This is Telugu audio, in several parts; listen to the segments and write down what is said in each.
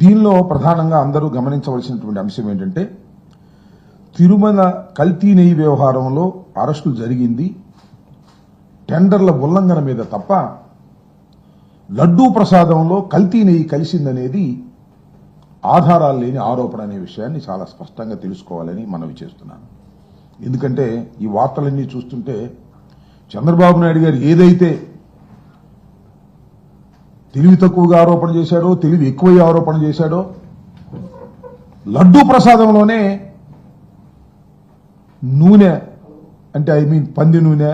దీనిలో ప్రధానంగా అందరూ గమనించవలసినటువంటి అంశం ఏంటంటే తిరుమల కల్తీ నెయ్యి వ్యవహారంలో అరెస్టులు జరిగింది టెండర్ల ఉల్లంఘన మీద తప్ప లడ్డూ ప్రసాదంలో కల్తీ నెయ్యి కలిసిందనేది ఆధారాలు లేని ఆరోపణ అనే విషయాన్ని చాలా స్పష్టంగా తెలుసుకోవాలని మనవి చేస్తున్నాను. ఎందుకంటే ఈ వార్తలన్నీ చూస్తుంటే చంద్రబాబు నాయుడు గారు ఏదైతే తెలివి తక్కువగా ఆరోపణ చేశాడో, తెలివి ఎక్కువ ఆరోపణ చేశాడో, లడ్డూ ప్రసాదంలోనే నూనె అంటే పంది నూనె,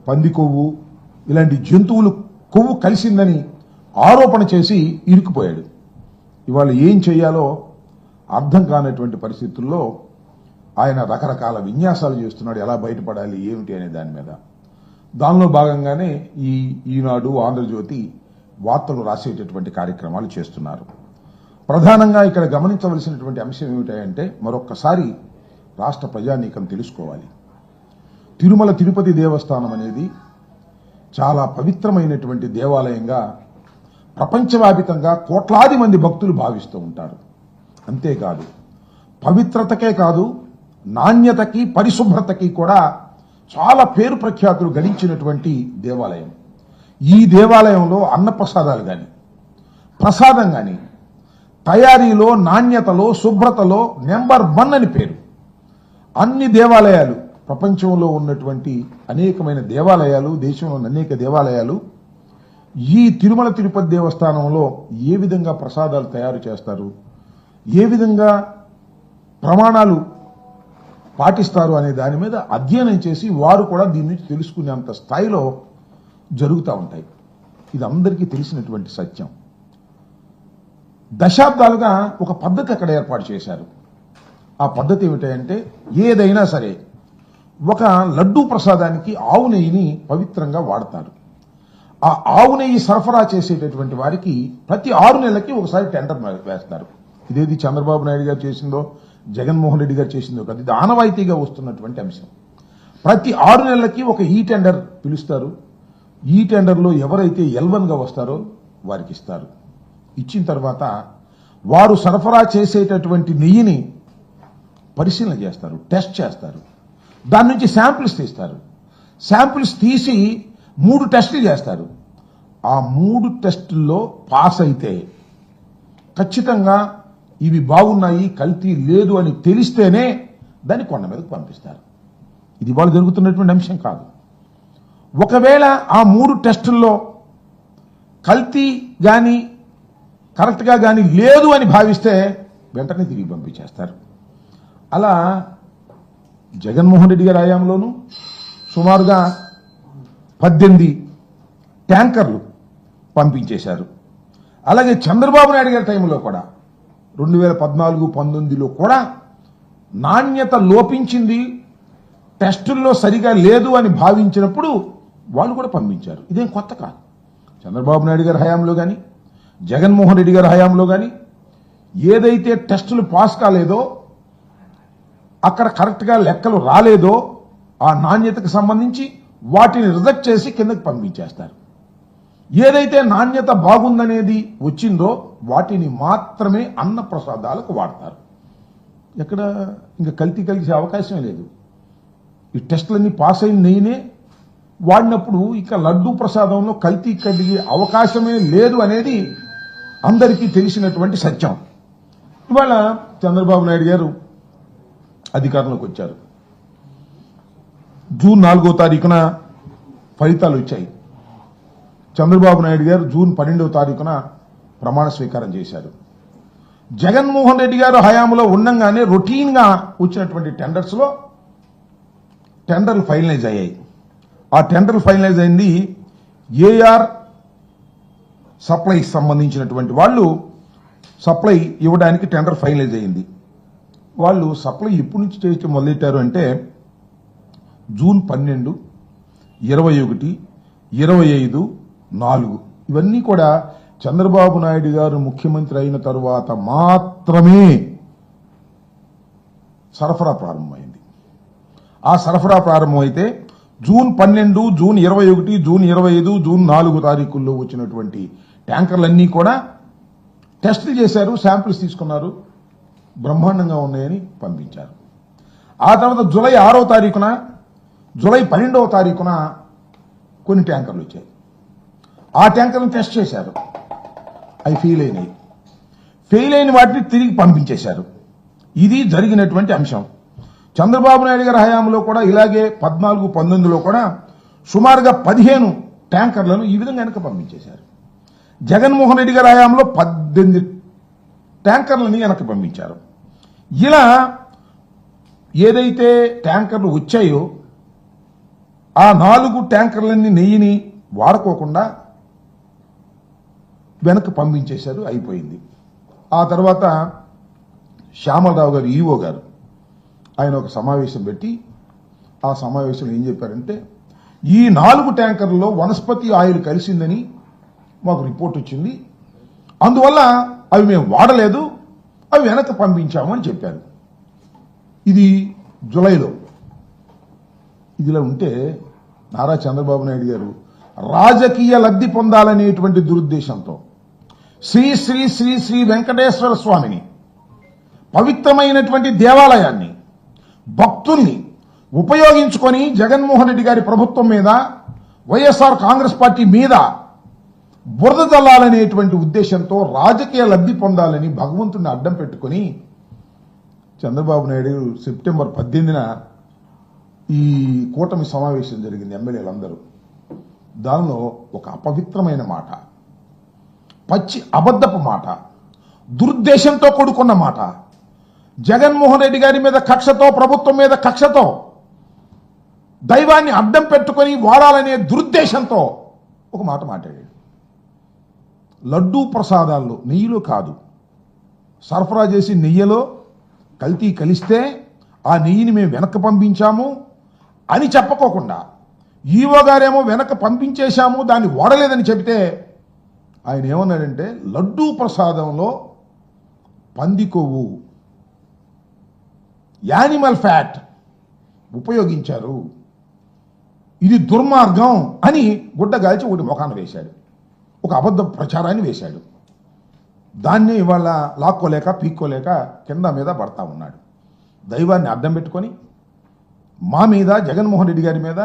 పంది కొవ్వు ఇలాంటి జంతువులు కొవ్వు కలిసిందని ఆరోపణ చేసి ఇరుక్కుపోయాడు. ఇవాళ ఏం చేయాలో అర్థం కానటువంటి పరిస్థితుల్లో ఆయన రకరకాల విన్యాసాలు చేస్తున్నాడు. ఎలా బయటపడాలి ఏమిటి అనే దాని మీద. దానిలో భాగంగానే ఈనాడు, ఆంధ్రజ్యోతి వార్తలు రాసేటటువంటి కార్యక్రమాలు చేస్తున్నారు. ప్రధానంగా ఇక్కడ గమనించవలసినటువంటి అంశం ఏమిటంటే మరొక్కసారి రాష్ట్ర ప్రజానీకం తెలుసుకోవాలి. తిరుమల తిరుపతి దేవస్థానం అనేది చాలా పవిత్రమైనటువంటి దేవాలయంగా ప్రపంచవ్యాప్తంగా కోట్లాది మంది భక్తులు భావిస్తూ ఉంటారు. అంతేకాదు పవిత్రతకే కాదు నాణ్యతకి, పరిశుభ్రతకి కూడా చాలా పేరు ప్రఖ్యాతులు గడించినటువంటి దేవాలయం. ఈ దేవాలయంలో అన్నప్రసాదాలు కానీ, ప్రసాదం కానీ తయారీలో, నాణ్యతలో, శుభ్రతలో నెంబర్ 1 అని పేరు. అన్ని దేవాలయాలు, ప్రపంచంలో ఉన్నటువంటి అనేకమైన దేవాలయాలు, దేశంలోని అనేక దేవాలయాలు ఈ తిరుమల తిరుపతి దేవస్థానంలో ఏ విధంగా ప్రసాదాలు తయారు చేస్తారు, ఏ విధంగా ప్రమాణాలు పాటిస్తారు అనే దాని మీద అధ్యయనం చేసి వారు కూడా దీని నుంచి తెలుసుకునేంత స్థాయిలో జరుగుతూ ఉంటాయి. ఇది అందరికీ తెలిసినటువంటి సత్యం. దశాబ్దాలుగా ఒక పద్ధతి అక్కడ ఏర్పాటు చేశారు. ఆ పద్ధతి ఏమిటంటే ఏదైనా సరే ఒక లడ్డూ ప్రసాదానికి ఆవు నెయ్యిని పవిత్రంగా వాడతారు. ఆ ఆవు నెయ్యి సరఫరా చేసేటటువంటి వారికి ప్రతి 6 నెలలకి ఒకసారి టెండర్ వేస్తారు. ఇదేది చంద్రబాబు నాయుడు గారు చేసిందో, జగన్మోహన్ రెడ్డి గారు చేసిందో కాదు, ఇది ఆనవాయితీగా వస్తున్నటువంటి అంశం. ప్రతి 6 నెలలకి ఒక ఈ టెండర్ పిలుస్తారు. ఈ టెండర్లో ఎవరైతే L1గా వస్తారో వారికి ఇస్తారు. ఇచ్చిన తర్వాత వారు సరఫరా చేసేటటువంటి నెయ్యిని పరిశీలన చేస్తారు, టెస్ట్ చేస్తారు. దాని నుంచి శాంపిల్స్ తీస్తారు. శాంపిల్స్ తీసి 3 టెస్టులు చేస్తారు. ఆ 3 టెస్టుల్లో పాస్ అయితే ఖచ్చితంగా ఇవి బాగున్నాయి, కల్తీ లేదు అని తెలిస్తేనే దాన్ని కొండ మీదకు పంపిస్తారు. ఇది వాళ్ళు జరుగుతున్నటువంటి అంశం కాదు. ఒకవేళ ఆ 3 టెస్టుల్లో కల్తీ గాని, కరెక్ట్గా గాని లేదు అని భావిస్తే వెంటనే తిరిగి పంపించేస్తారు. అలా జగన్మోహన్ రెడ్డి గారి హయాంలోనూ సుమారుగా 18 ట్యాంకర్లు పంపించేశారు. అలాగే చంద్రబాబు నాయుడు గారి టైంలో కూడా 2014-19లో కూడా నాణ్యత లోపించింది, టెస్టుల్లో సరిగా లేదు అని భావించినప్పుడు వాళ్ళు కూడా పంపించారు. ఇదేం కొత్త కాదు. చంద్రబాబు నాయుడు గారి హయాంలో కానీ, జగన్మోహన్ రెడ్డి గారి హయాంలో కానీ ఏదైతే టెస్టులు పాస్ కాలేదో, అక్కడ కరెక్ట్గా లెక్కలు రాలేదో ఆ నాణ్యతకు సంబంధించి వాటిని రిజెక్ట్ చేసి కిందకి పంపించేస్తారు. ఏదైతే నాణ్యత బాగుందనేది వచ్చిందో వాటిని మాత్రమే అన్న ప్రసాదాలకు వాడతారు. ఎక్కడ ఇంకా కల్తీ కలిసే అవకాశమే లేదు. ఈ టెస్టులన్నీ పాస్ అయిన నెయ్యినే వాడినప్పుడు ఇక లడ్డూ ప్రసాదంలో కల్తీ కలిగే అవకాశమే లేదు అనేది అందరికీ తెలిసినటువంటి సత్యం. ఇవాళ చంద్రబాబు నాయుడు గారు అధికారంలోకి వచ్చారు. జూన్ 4వ తారీఖున ఫలితాలు వచ్చాయి. చంద్రబాబు నాయుడు గారు జూన్ 12వ తారీఖున ప్రమాణ స్వీకారం చేశారు. జగన్మోహన్ రెడ్డి గారు హయాంలో ఉండగానే రొటీన్గా వచ్చినటువంటి టెండర్స్లో టెండర్లు ఫైనలైజ్ అయ్యాయి. ఆ టెండర్లు ఫైనలైజ్ అయింది ఏఆర్ సప్లైకి సంబంధించినటువంటి వాళ్ళు సప్లై ఇవ్వడానికి టెండర్ ఫైనలైజ్ అయింది. వాళ్ళు సప్లై ఎప్పటి నుంచి చేయటం మొదలెట్టారు అంటే జూన్ 12, 21, 25, 4 ఇవన్నీ కూడా చంద్రబాబు నాయుడు గారు ముఖ్యమంత్రి అయిన తరువాత మాత్రమే సరఫరా ప్రారంభమైంది. ఆ సరఫరా ప్రారంభమైతే జూన్ 12, జూన్ 21, జూన్ 25, జూన్ 4 తారీఖుల్లో వచ్చినటువంటి ట్యాంకర్లన్నీ కూడా టెస్టులు చేశారు, శాంపిల్స్ తీసుకున్నారు, బ్రహ్మాండంగా ఉన్నాయని పంపించారు. ఆ తర్వాత జూలై 6వ తారీఖున, జూలై 12వ తారీఖున కొన్ని ట్యాంకర్లు వచ్చాయి. ఆ ట్యాంకర్లను టెస్ట్ చేశారు, అవి ఫెయిల్ అయినాయి. ఫెయిల్ అయిన వాటిని తిరిగి పంపించేశారు. ఇది జరిగినటువంటి అంశం. చంద్రబాబు నాయుడు గారి హయాంలో కూడా ఇలాగే 14-19లో కూడా సుమారుగా 15 ట్యాంకర్లను ఈ విధంగా వెనక పంపించేశారు. జగన్మోహన్ రెడ్డి గారి హయాంలో 18 ట్యాంకర్లని వెనక్కి పంపించారు. ఇలా ఏదైతే ట్యాంకర్లు వచ్చాయో ఆ 4 ట్యాంకర్లన్నీ నెయ్యిని వాడుకోకుండా వెనక్కి పంపించేశారు, అయిపోయింది. ఆ తర్వాత శ్యామలరావు గారు, ఈఓ గారు, ఆయన ఒక సమావేశం పెట్టి ఆ సమావేశంలో ఏం చెప్పారంటే, ఈ 4 ట్యాంకర్లలో వనస్పతి ఆయిల్ కలిసిందని మాకు రిపోర్ట్ వచ్చింది, అందువల్ల అవి మేము వాడలేదు, అవి వెనక్కి పంపించాము అని చెప్పారు. ఇది జులైలో. ఇదిలా ఉంటే నారా చంద్రబాబు నాయుడు గారు రాజకీయ లబ్ధి పొందాలనేటువంటి దురుద్దేశంతో శ్రీ శ్రీ శ్రీ శ్రీ వెంకటేశ్వర స్వామిని, పవిత్రమైనటువంటి దేవాలయాన్ని, భక్తుల్ని ఉపయోగించుకొని జగన్మోహన్ రెడ్డి గారి ప్రభుత్వం మీద, వైఎస్ఆర్ కాంగ్రెస్ పార్టీ మీద బురద చల్లాలనేటువంటి ఉద్దేశంతో రాజకీయ లబ్ధి పొందాలని భగవంతుడిని అడ్డం పెట్టుకుని చంద్రబాబు నాయుడు సెప్టెంబర్ 18న ఈ కూటమి సమావేశం జరిగింది, ఎమ్మెల్యేలందరూ. దానిలో ఒక అపవిత్రమైన మాట, పచ్చి అబద్ధపు మాట, దురుద్దేశంతో కూడుకున్న మాట, జగన్మోహన్ రెడ్డి గారి మీద కక్షతో, ప్రభుత్వం మీద కక్షతో, దైవాన్ని అడ్డం పెట్టుకుని వాడాలనే దురుద్దేశంతో ఒక మాట మాట్లాడాడు. లడ్డూ ప్రసాదాల్లో నెయ్యిలో కాదు, సరఫరా చేసి నెయ్యిలో కల్తీ కలిస్తే ఆ నెయ్యిని మేము వెనక్కి పంపించాము అని చెప్పుకోకుండా, ఈవో గారేమో వెనక్కి పంపించేశాము, దాన్ని వాడలేదని చెబితే ఆయన ఏమన్నాడంటే, లడ్డూ ప్రసాదంలో పంది కొవ్వు, యానిమల్ ఫ్యాట్ ఉపయోగించారు, ఇది దుర్మార్గం అని గుడ్డగాల్చి ఒకటి ముఖాన వేశాడు, ఒక అబద్ధ ప్రచారాన్ని వేశాడు. దాన్ని ఇవాళ లాక్కోలేక పీక్కోలేక కింద మీద పడతా ఉన్నాడు. దైవాన్ని అడ్డం పెట్టుకొని మా మీద, జగన్మోహన్ రెడ్డి గారి మీద,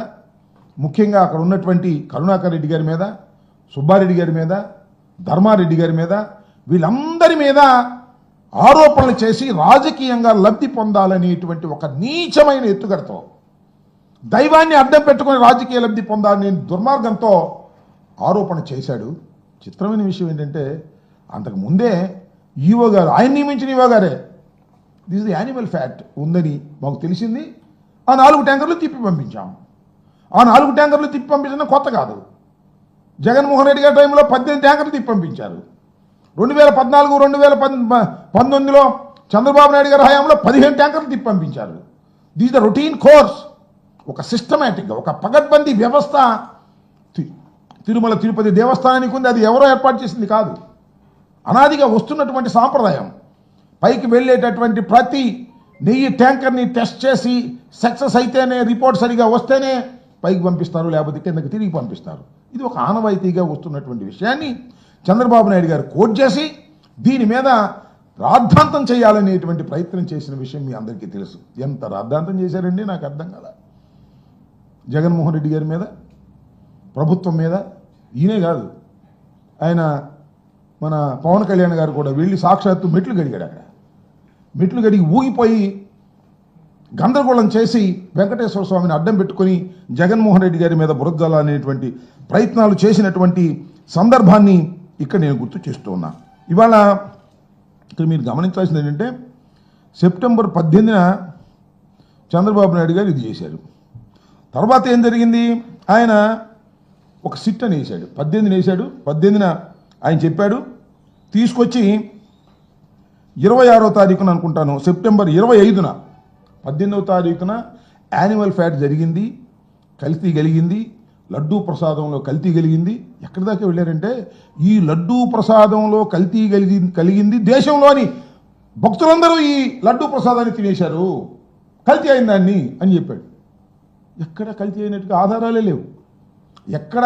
ముఖ్యంగా అక్కడ ఉన్నటువంటి కరుణాకర్ రెడ్డి గారి మీద, సుబ్బారెడ్డి గారి మీద, ధర్మారెడ్డి గారి మీద, వీళ్ళందరి మీద ఆరోపణలు చేసి రాజకీయంగా లబ్ధి పొందాలనేటువంటి ఒక నీచమైన ఎత్తుగడతో, దైవాన్ని అడ్డం పెట్టుకుని రాజకీయ లబ్ధి పొందాలనే దుర్మార్గంతో ఆరోపణ చేశాడు. చిత్రమైన విషయం ఏంటంటే, అంతకు ముందే ఈవో గారు, ఆయన నియమించిన ఈవో గారే, దిస్ ది యానిమల్ ఫ్యాట్ ఉందని మాకు తెలిసింది, ఆ 4 ట్యాంకర్లు తిప్పి పంపించాం. ఆ 4 ట్యాంకర్లు తిప్పి పంపించడం కొత్త కాదు. జగన్మోహన్ రెడ్డి గారి టైంలో 18 ట్యాంకర్లు తిప్పి పంపించారు. 2014-2019లో చంద్రబాబు నాయుడు గారి హయాంలో 15 ట్యాంకర్లు తిప్పి పంపించారు. This the routine course. ఒక సిస్టమేటిక్గా, ఒక పగడ్బందీ వ్యవస్థ తిరుమల తిరుపతి దేవస్థానానికి ఉంది. అది ఎవరో ఏర్పాటు చేసింది కాదు, అనాదిగా వస్తున్నటువంటి సాంప్రదాయం. పైకి వెళ్ళేటటువంటి ప్రతి నెయ్యి ట్యాంకర్ని టెస్ట్ చేసి సక్సెస్ అయితేనే, రిపోర్ట్ సరిగా వస్తేనే పైకి పంపిస్తారు, లేకపోతే కిందకి తిరిగి పంపిస్తారు. ఇది ఒక ఆనవాయితీగా వస్తున్నటువంటి విషయాన్ని చంద్రబాబు నాయుడు గారు కోట్ చేసి దీని మీద రాద్ధాంతం చేయాలనేటువంటి ప్రయత్నం చేసిన విషయం మీ అందరికీ తెలుసు. ఎంత రాద్ధాంతం చేశారండి నాకు అర్థం కాల. జగన్మోహన్ రెడ్డి గారి మీద, ప్రభుత్వం మీద. ఈయనే కాదు, ఆయన మన పవన్ కళ్యాణ్ గారు కూడా వెళ్ళి సాక్షాత్తు మెట్లు గడిగాడు. అక్కడ మెట్లు గడిగి ఊగిపోయి గందరగోళం చేసి వెంకటేశ్వర స్వామిని అడ్డం పెట్టుకుని జగన్మోహన్ రెడ్డి గారి మీద బురద అనేటువంటి ప్రయత్నాలు చేసినటువంటి సందర్భాన్ని ఇక్కడ నేను గుర్తు చేస్తూ ఉన్నా. ఇవాళ ఇక్కడ మీరు గమనించాల్సింది ఏంటంటే, సెప్టెంబర్ 18న చంద్రబాబు నాయుడు గారు ఇది చేశారు. తర్వాత ఏం జరిగింది, ఆయన ఒక సిట్ అని వేశాడు, 18న వేశాడు. 18న ఆయన చెప్పాడు, తీసుకొచ్చి 26వ తారీఖున అనుకుంటాను, సెప్టెంబర్ 25న, 18వ తారీఖున యానిమల్ ఫ్యాట్ జరిగింది, కల్తీ కలిగింది, లడ్డూ ప్రసాదంలో కల్తీ కలిగింది. ఎక్కడి దాకా వెళ్ళారంటే, ఈ లడ్డూ ప్రసాదంలో కల్తీ కలిగింది, దేశంలోని భక్తులందరూ ఈ లడ్డూ ప్రసాదాన్ని తినేశారు, కల్తీ అయిన దాన్ని అని చెప్పాడు. ఎక్కడ కల్తీ అయినట్టుగా ఆధారాలే లేవు. ఎక్కడ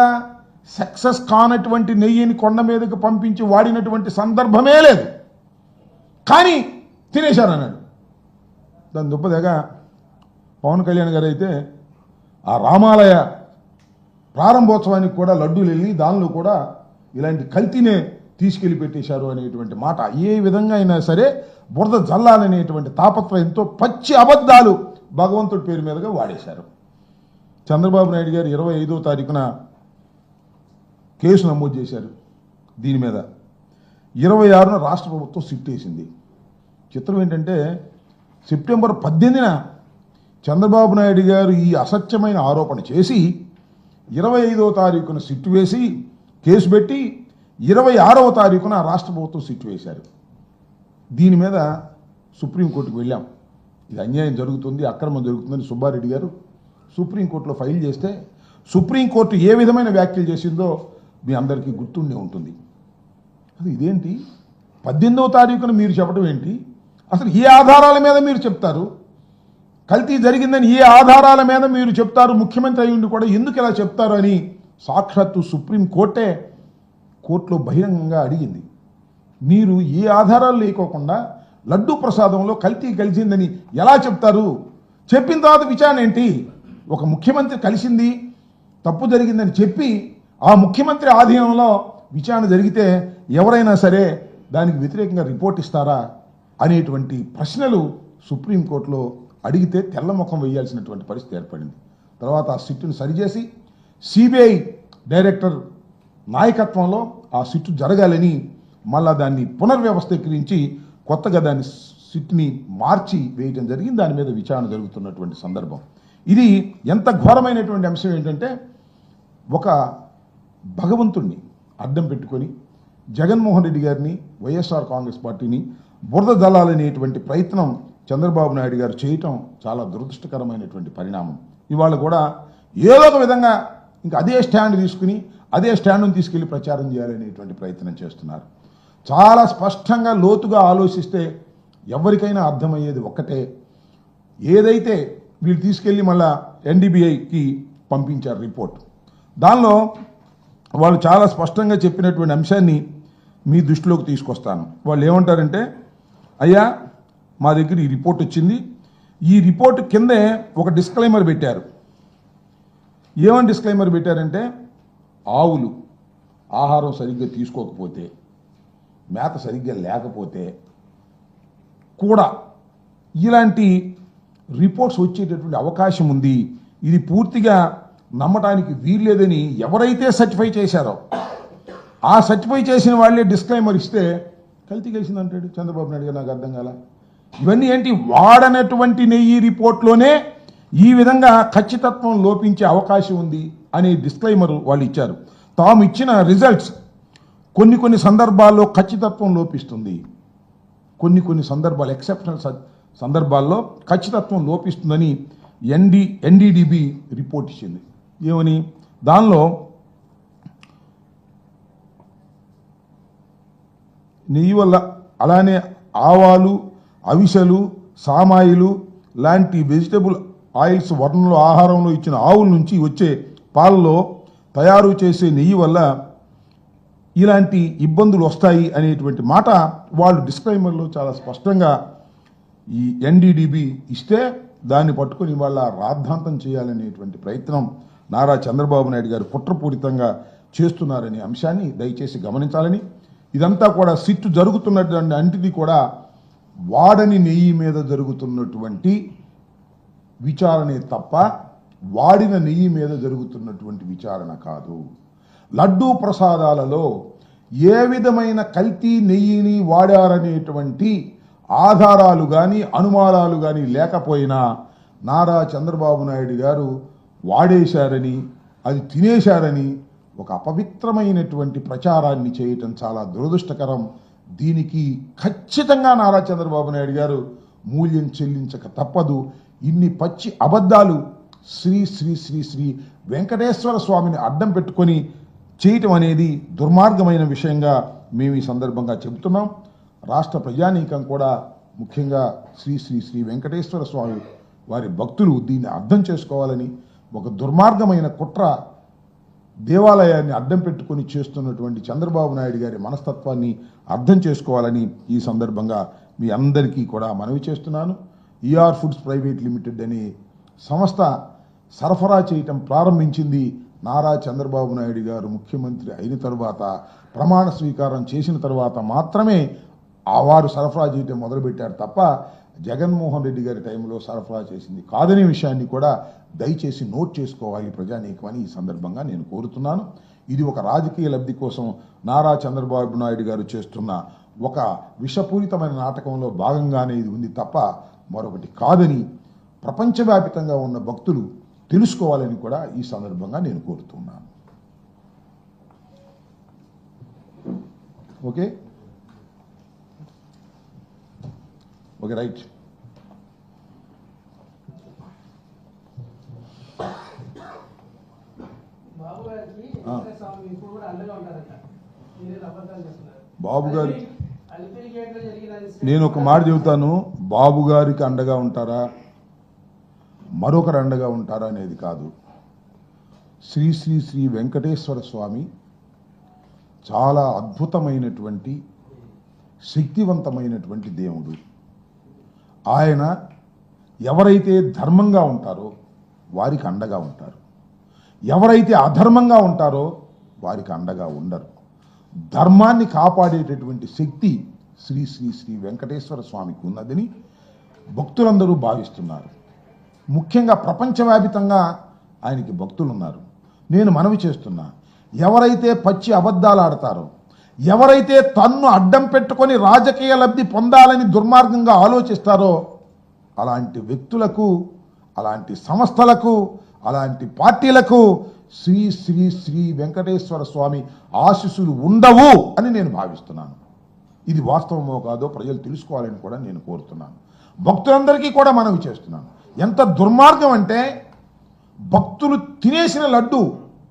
సక్సెస్ కానటువంటి నెయ్యిని కొండ మీదకి పంపించి వాడినటువంటి సందర్భమే లేదు, కానీ తినేశారన్నాడు. దాని దుప్పదగా పవన్ కళ్యాణ్ గారు అయితే ఆ రామాలయ ప్రారంభోత్సవానికి కూడా లడ్డూలు వెళ్ళి దానిలో కూడా ఇలాంటి కల్తీనే తీసుకెళ్లి పెట్టేశారు అనేటువంటి మాట. ఏ విధంగా అయినా సరే బురద జల్లాలనేటువంటి తాపత్రయంతో పచ్చి అబద్ధాలు భగవంతుడి పేరు మీదుగా వాడేశారు. చంద్రబాబు నాయుడు గారు 25వ తారీఖున కేసు నమోదు చేశారు. దీని మీద 26న రాష్ట్ర ప్రభుత్వం సిట్ వేసింది. చిత్రం ఏంటంటే సెప్టెంబర్ 18న చంద్రబాబు నాయుడు గారు ఈ అసత్యమైన ఆరోపణ చేసి 25వ తారీఖున సిట్ వేసి కేసు పెట్టి 26వ తారీఖున రాష్ట్ర ప్రభుత్వం సిట్ వేశారు. దీని మీద సుప్రీంకోర్టుకు వెళ్ళాం. ఇది అన్యాయం జరుగుతుంది, అక్రమం జరుగుతుందని సుబ్బారెడ్డి గారు సుప్రీంకోర్టులో ఫైల్ చేస్తే సుప్రీంకోర్టు ఏ విధమైన వ్యాఖ్యలు చేసిందో మీ అందరికీ గుర్తుండే ఉంటుంది. అది ఇదేంటి 18వ తారీఖున మీరు చెప్పడం ఏంటి? అసలు ఏ ఆధారాల మీద మీరు చెప్తారు? కల్తీ జరిగిందని ఏ ఆధారాల మీద మీరు చెప్తారు? ముఖ్యమంత్రి అయ్యుండి కూడా ఎందుకు ఇలా చెప్తారు అని సాక్షాత్తు సుప్రీంకోర్టే కోర్టులో బహిరంగంగా అడిగింది. మీరు ఏ ఆధారాలు లేకోకుండా లడ్డూ ప్రసాదంలో కల్తీ కలిసిందని ఎలా చెప్తారు? చెప్పిన తర్వాత విచారణ ఏంటి? ఒక ముఖ్యమంత్రి కలిసింది, తప్పు జరిగిందని చెప్పి ఆ ముఖ్యమంత్రి ఆధీనంలో విచారణ జరిగితే ఎవరైనా సరే దానికి వ్యతిరేకంగా రిపోర్ట్ ఇస్తారా అనేటువంటి ప్రశ్నలు సుప్రీంకోర్టులో అడిగితే తెల్లముఖం వేయాల్సినటువంటి పరిస్థితి ఏర్పడింది. తర్వాత ఆ సిట్టును సరిచేసి సిబిఐ డైరెక్టర్ నాయకత్వంలో ఆ సిట్టు జరగాలని మళ్ళా దాన్ని పునర్వ్యవస్థీకరించి కొత్తగా దాన్ని సిట్ని మార్చి వేయటం జరిగింది. దాని మీద విచారణ జరుగుతున్నటువంటి సందర్భం. ఇది ఎంత ఘోరమైనటువంటి అంశం ఏంటంటే ఒక భగవంతుణ్ణి అడ్డం పెట్టుకొని జగన్మోహన్ రెడ్డి గారిని, వైఎస్ఆర్ కాంగ్రెస్ పార్టీని బురద జల్లాలనేటువంటి ప్రయత్నం చంద్రబాబు నాయుడు గారు చేయటం చాలా దురదృష్టకరమైనటువంటి పరిణామం. ఇవాళ కూడా ఏదో ఒక విధంగా ఇంకా అదే స్టాండ్ తీసుకుని అదే స్టాండ్ను తీసుకెళ్లి ప్రచారం చేయాలనేటువంటి ప్రయత్నం చేస్తున్నారు. చాలా స్పష్టంగా లోతుగా ఆలోచిస్తే ఎవరికైనా అర్థమయ్యేది ఒక్కటే, ఏదైతే వీళ్ళు తీసుకెళ్లి మళ్ళా ఎన్డీబీఐకి పంపించారు రిపోర్ట్, దానిలో వాళ్ళు చాలా స్పష్టంగా చెప్పినటువంటి అంశాన్ని మీ దృష్టిలోకి తీసుకొస్తాను. వాళ్ళు ఏమంటారంటే, అయ్యా మా దగ్గర ఈ రిపోర్ట్ వచ్చింది, ఈ రిపోర్ట్ కిందే ఒక డిస్క్లైమర్ పెట్టారు. ఏమని డిస్క్లైమర్ పెట్టారంటే, ఆవులు ఆహారం సరిగ్గా తీసుకోకపోతే, మేత సరిగ్గా లేకపోతే కూడా ఇలాంటి రిపోర్ట్స్ వచ్చేటటువంటి అవకాశం ఉంది, ఇది పూర్తిగా నమ్మటానికి వీల్లేదని ఎవరైతే సర్టిఫై చేశారో ఆ సర్టిఫై చేసిన వాళ్ళే డిస్క్లైమర్ ఇస్తే కల్తీ కలిసిందంటాడు చంద్రబాబు నాయుడు గారు. నాకు అర్థం కాల. ఇవన్నీ ఏంటి? వాడనటువంటి నెయ్యి రిపోర్ట్లోనే ఈ విధంగా ఖచ్చితత్వం లోపించే అవకాశం ఉంది అనే డిస్క్లైమర్ వాళ్ళు ఇచ్చారు. తాము ఇచ్చిన రిజల్ట్స్ కొన్ని సందర్భాల్లో ఖచ్చితత్వం లోపిస్తుంది, కొన్ని సందర్భాలు ఎక్సెప్షనల్ సందర్భాల్లో ఖచ్చితత్వం లోపిస్తుందని ఎన్డీడీబీ రిపోర్ట్ ఇచ్చింది. ఏమని? దానిలో నెయ్యి వల్ల, అలానే ఆవాలు, అవిసెలు, సామాయిలు లాంటి వెజిటబుల్ ఆయిల్స్ వర్ణంలో ఆహారంలో ఇచ్చిన ఆవుల నుంచి వచ్చే పాలలో తయారు చేసే నెయ్యి వల్ల ఇలాంటి ఇబ్బందులు వస్తాయి అనేటువంటి మాట వాళ్ళు డిస్క్లైమర్లో చాలా స్పష్టంగా ఈ ఎన్డీడీబీ ఇస్తే దాన్ని పట్టుకుని వాళ్ళ రాద్ధాంతం చేయాలనేటువంటి ప్రయత్నం నారా చంద్రబాబు నాయుడు గారు కుట్రపూరితంగా చేస్తున్నారనే అంశాన్ని దయచేసి గమనించాలని, ఇదంతా కూడా సిట్టు జరుగుతున్నటువంటి అంటిది కూడా వాడని నెయ్యి మీద జరుగుతున్నటువంటి విచారణే తప్ప వాడిన నెయ్యి మీద జరుగుతున్నటువంటి విచారణ కాదు. లడ్డూ ప్రసాదాలలో ఏ విధమైన కల్తీ నెయ్యిని వాడారనేటువంటి ఆధారాలు కానీ అనుమానాలు కానీ లేకపోయినా నారా చంద్రబాబు నాయుడు గారు వాడేశారని, అది తినేశారని ఒక అపవిత్రమైనటువంటి ప్రచారాన్ని చేయటం చాలా దురదృష్టకరం. దీనికి ఖచ్చితంగా నారా చంద్రబాబు నాయుడు గారు మూల్యం చెల్లించక తప్పదు. ఇన్ని పచ్చి అబద్ధాలు శ్రీ శ్రీ శ్రీ శ్రీ వెంకటేశ్వర స్వామిని అడ్డం పెట్టుకొని చేయటం అనేది దుర్మార్గమైన విషయంగా మేము ఈ సందర్భంగా చెబుతున్నాం. రాష్ట్ర ప్రజానీకం కూడా ముఖ్యంగా శ్రీ శ్రీ శ్రీ వెంకటేశ్వర స్వామి వారి భక్తులు దీన్ని అర్థం చేసుకోవాలని, ఒక దుర్మార్గమైన కుట్ర దేవాలయాన్ని అడ్డం పెట్టుకొని చేస్తున్నటువంటి చంద్రబాబు నాయుడు గారి మనస్తత్వాన్ని అర్థం చేసుకోవాలని ఈ సందర్భంగా మీ అందరికీ కూడా మనవి చేస్తున్నాను. ఈఆర్ ఫుడ్స్ ప్రైవేట్ లిమిటెడ్ అనే సంస్థ సరఫరా చేయటం ప్రారంభించింది నారా చంద్రబాబు నాయుడు గారు ముఖ్యమంత్రి అయిన తర్వాత, ప్రమాణ స్వీకారం చేసిన తర్వాత మాత్రమే వారు సరఫరా చేయటం మొదలుపెట్టారు తప్ప జగన్మోహన్ రెడ్డి గారి టైంలో సరఫరా చేసింది కాదనే విషయాన్ని కూడా దయచేసి నోట్ చేసుకోవాలి ప్రజానీకమని ఈ సందర్భంగా నేను కోరుతున్నాను. ఇది ఒక రాజకీయ లబ్ధి కోసం నారా చంద్రబాబు నాయుడు గారు చేస్తున్న ఒక విషపూరితమైన నాటకంలో భాగంగానే ఇది ఉంది తప్ప మరొకటి కాదని ప్రపంచవ్యాప్తంగా ఉన్న భక్తులు తెలుసుకోవాలని కూడా ఈ సందర్భంగా నేను కోరుతున్నాను. Okay okay right. బాబు గారు నేను ఒక మాట చెబుతాను, బాబు గారికి అండగా ఉంటారా మరొకరు అండగా ఉంటారా అనేది కాదు. శ్రీ శ్రీ శ్రీ వెంకటేశ్వర స్వామి చాలా అద్భుతమైనటువంటి శక్తివంతమైనటువంటి దేవుడు. ఆయన ఎవరైతే ధర్మంగా ఉంటారో వారికి అండగా ఉంటారు, ఎవరైతే అధర్మంగా ఉంటారో వారికి అండగా ఉండరు. ధర్మాన్ని కాపాడేటటువంటి శక్తి శ్రీ శ్రీ శ్రీ వెంకటేశ్వర స్వామికి ఉన్నదని భక్తులందరూ భావిస్తున్నారు. ముఖ్యంగా ప్రపంచవ్యాప్తంగా ఆయనకి భక్తులు ఉన్నారు. నేను మనవి చేస్తున్నా, ఎవరైతే పచ్చి అబద్ధాలు ఆడతారో, ఎవరైతే తన్ను అడ్డం పెట్టుకొని రాజకీయ లబ్ధి పొందాలని దుర్మార్గంగా ఆలోచిస్తారో అలాంటి వ్యక్తులకు, అలాంటి సంస్థలకు, అలాంటి పార్టీలకు శ్రీ శ్రీ శ్రీ వెంకటేశ్వర స్వామి ఆశీస్సులు ఉండవు అని నేను భావిస్తున్నాను. ఇది వాస్తవమో కాదో ప్రజలు తెలుసుకోవాలని కూడా నేను కోరుతున్నాను. భక్తులందరికీ కూడా మనవి చేస్తున్నాను. ఎంత దుర్మార్గం అంటే భక్తులు తినేసిన లడ్డు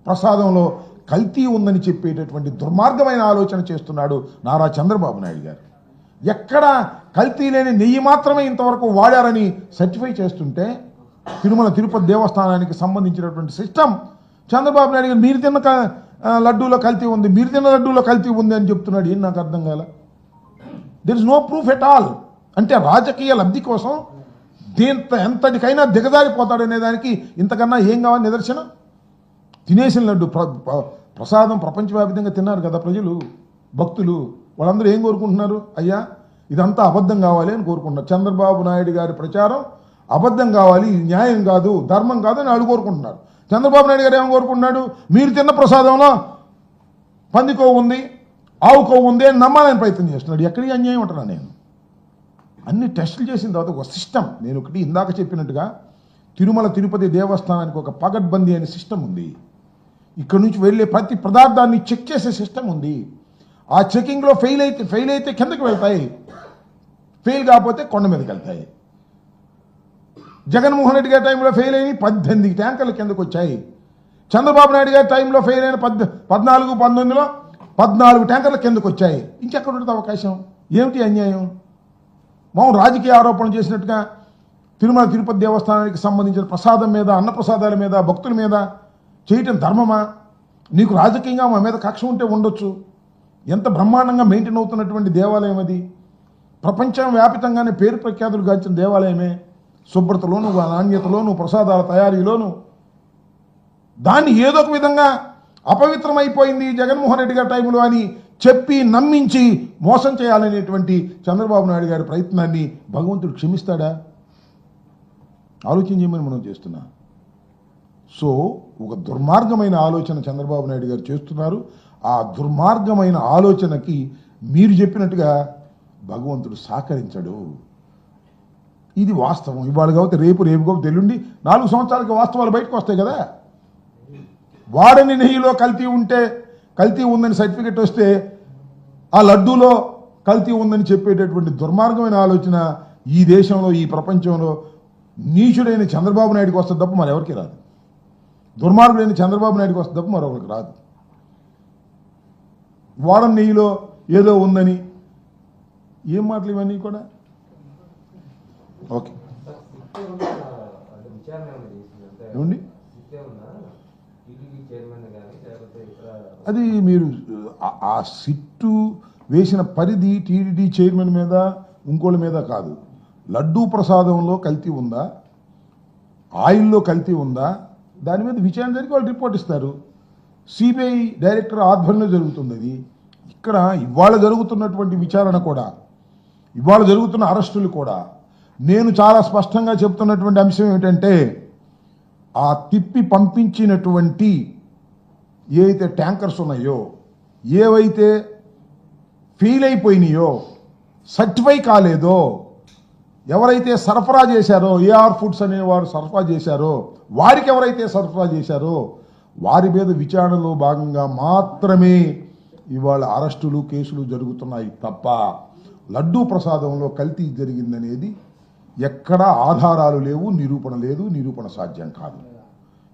ప్రసాదంలో కల్తీ ఉందని చెప్పేటటువంటి దుర్మార్గమైన ఆలోచన చేస్తున్నాడు నారా చంద్రబాబు నాయుడు గారు. ఎక్కడ కల్తీ లేని నెయ్యి మాత్రమే ఇంతవరకు వాడారని సర్టిఫై చేస్తుంటే తిరుమల తిరుపతి దేవస్థానానికి సంబంధించినటువంటి సిస్టమ్ చంద్రబాబు నాయుడు గారు మీరు తిన్న లడ్డూలో కల్తీ ఉంది, మీరు తిన్న లడ్డూలో కల్తీ ఉంది అని చెప్తున్నాడు. ఏం నాకు అర్థం కాల. There is no proof at all. అంటే రాజకీయ లబ్ధి కోసం ఎంతటికైనా దిగజారిపోతాడనే దానికి ఇంతకన్నా ఏం కావాలి నిదర్శనం? తినేసిన లడ్డు ప్రసాదం ప్రపంచవ్యాప్తంగా తిన్నారు కదా ప్రజలు, భక్తులు. వాళ్ళందరూ ఏం కోరుకుంటున్నారు? అయ్యా ఇదంతా అబద్ధం కావాలి అని కోరుకుంటున్నారు. చంద్రబాబు నాయుడు గారి ప్రచారం అబద్ధం కావాలి, న్యాయం కాదు, ధర్మం కాదు అని వాళ్ళు కోరుకుంటున్నారు. చంద్రబాబు నాయుడు గారు ఏమని కోరుకుంటున్నాడు? మీరు తిన్న ప్రసాదంలో పంది కొవ్వు ఉంది, ఆవు కొవ్వు ఉంది అని నమ్మాలని ప్రయత్నం చేస్తున్నాడు. ఎక్కడికి అన్యాయం అంటున్నా నేను. అన్ని టెస్టులు చేసిన తర్వాత ఒక సిస్టమ్, నేను ఒకటి ఇందాక చెప్పినట్టుగా తిరుమల తిరుపతి దేవస్థానానికి ఒక పగడ్బందీ అనే సిస్టమ్ ఉంది. ఇక్కడ నుంచి వెళ్ళే ప్రతి పదార్థాన్ని చెక్ చేసే సిస్టమ్ ఉంది. ఆ చెకింగ్లో ఫెయిల్ అయితే కిందకి వెళ్తాయి, ఫెయిల్ కాకపోతే కొండ మీదకి వెళ్తాయి. జగన్మోహన్ రెడ్డి గారి టైంలో ఫెయిల్ అయిన 18 ట్యాంకర్లు కిందకు వచ్చాయి. చంద్రబాబు నాయుడు గారి టైంలో ఫెయిల్ అయిన 14-19లో 14 ట్యాంకర్లు కిందకు వచ్చాయి. ఇంకెక్కడ ఉంటుంది అవకాశం? ఏమిటి అన్యాయం? మనం రాజకీయ ఆరోపణలు చేసినట్టుగా తిరుమల తిరుపతి దేవస్థానానికి సంబంధించిన ప్రసాదం మీద, అన్నప్రసాదాల మీద, భక్తుల మీద చేయటం ధర్మమా? నీకు రాజకీయంగా మా మీద కక్ష ఉంటే ఉండొచ్చు. ఎంత బ్రహ్మాండంగా మెయింటైన్ అవుతున్నటువంటి దేవాలయం అది. ప్రపంచం వ్యాపితంగానే పేరు ప్రఖ్యాతులు గాంచిన దేవాలయమే. శుభ్రతలోను, నాణ్యతలోను, ప్రసాదాల తయారీలోను. దాన్ని ఏదో ఒక విధంగా అపవిత్రమైపోయింది జగన్మోహన్ రెడ్డి గారి టైంలో అని చెప్పి నమ్మించి మోసం చేయాలనేటువంటి చంద్రబాబు నాయుడు గారి ప్రయత్నాన్ని భగవంతుడు క్షమిస్తాడా? ఆలోచన చేయమని మనం చేస్తున్నా. సో ఒక దుర్మార్గమైన ఆలోచన చంద్రబాబు నాయుడు గారు చేస్తున్నారు. ఆ దుర్మార్గమైన ఆలోచనకి మీరు చెప్పినట్టుగా భగవంతుడు సహకరించడు. ఇది వాస్తవం. ఇవాళ కాబట్టి రేపు కాబట్టి ఎల్లుండి 4 సంవత్సరాలకి వాస్తవాలు బయటకు వస్తాయి కదా. వాడని నెయ్యిలో కల్తీ ఉందని సర్టిఫికెట్ వస్తే ఆ లడ్డూలో కల్తీ ఉందని చెప్పేటటువంటి దుర్మార్గమైన ఆలోచన ఈ దేశంలో, ఈ ప్రపంచంలో నీచుడైన చంద్రబాబు నాయుడికి వస్తుంది తప్ప మరెవరికి రాదు. దుర్మార్గుడైన చంద్రబాబు నాయుడికి వస్తుంది తప్ప మరొకరికి రాదు. వాడని నెయ్యిలో ఏదో ఉందని ఏం మాటలు ఇవన్నీ కూడా. ఓకే ఏమండి, అది మీరు ఆ సిట్టు వేసిన పరిధి టీడీడీ చైర్మన్ మీద ఇంకోళ్ళ మీద కాదు. లడ్డూ ప్రసాదంలో కల్తీ ఉందా, ఆయిల్లో కల్తీ ఉందా, దాని మీద విచారణ జరిగి వాళ్ళు రిపోర్ట్ ఇస్తారు. సిబిఐ డైరెక్టర్ ఆధ్వర్యంలో జరుగుతుంది అది. ఇక్కడ ఇవాళ జరుగుతున్నటువంటి విచారణ కూడా, ఇవాళ జరుగుతున్న అరెస్టులు కూడా నేను చాలా స్పష్టంగా చెప్తున్నటువంటి అంశం ఏమిటంటే, ఆ తిప్పి పంపించినటువంటి ఏవైతే ట్యాంకర్స్ ఉన్నాయో, ఏవైతే ఫెయిల్ అయిపోయినాయో, సర్టిఫై కాలేదో, ఎవరైతే సరఫరా చేశారో, ఏఆర్ ఫుడ్స్ అనేవారు సరఫరా చేశారో, వారికి ఎవరైతే సరఫరా చేశారో వారి మీద విచారణలో భాగంగా మాత్రమే ఇవాళ అరెస్టులు, కేసులు జరుగుతున్నాయి తప్ప లడ్డూ ప్రసాదంలో కల్తీ జరిగిందనేది ఎక్కడా ఆధారాలు లేవు, నిరూపణ లేదు, నిరూపణ సాధ్యం కాదు.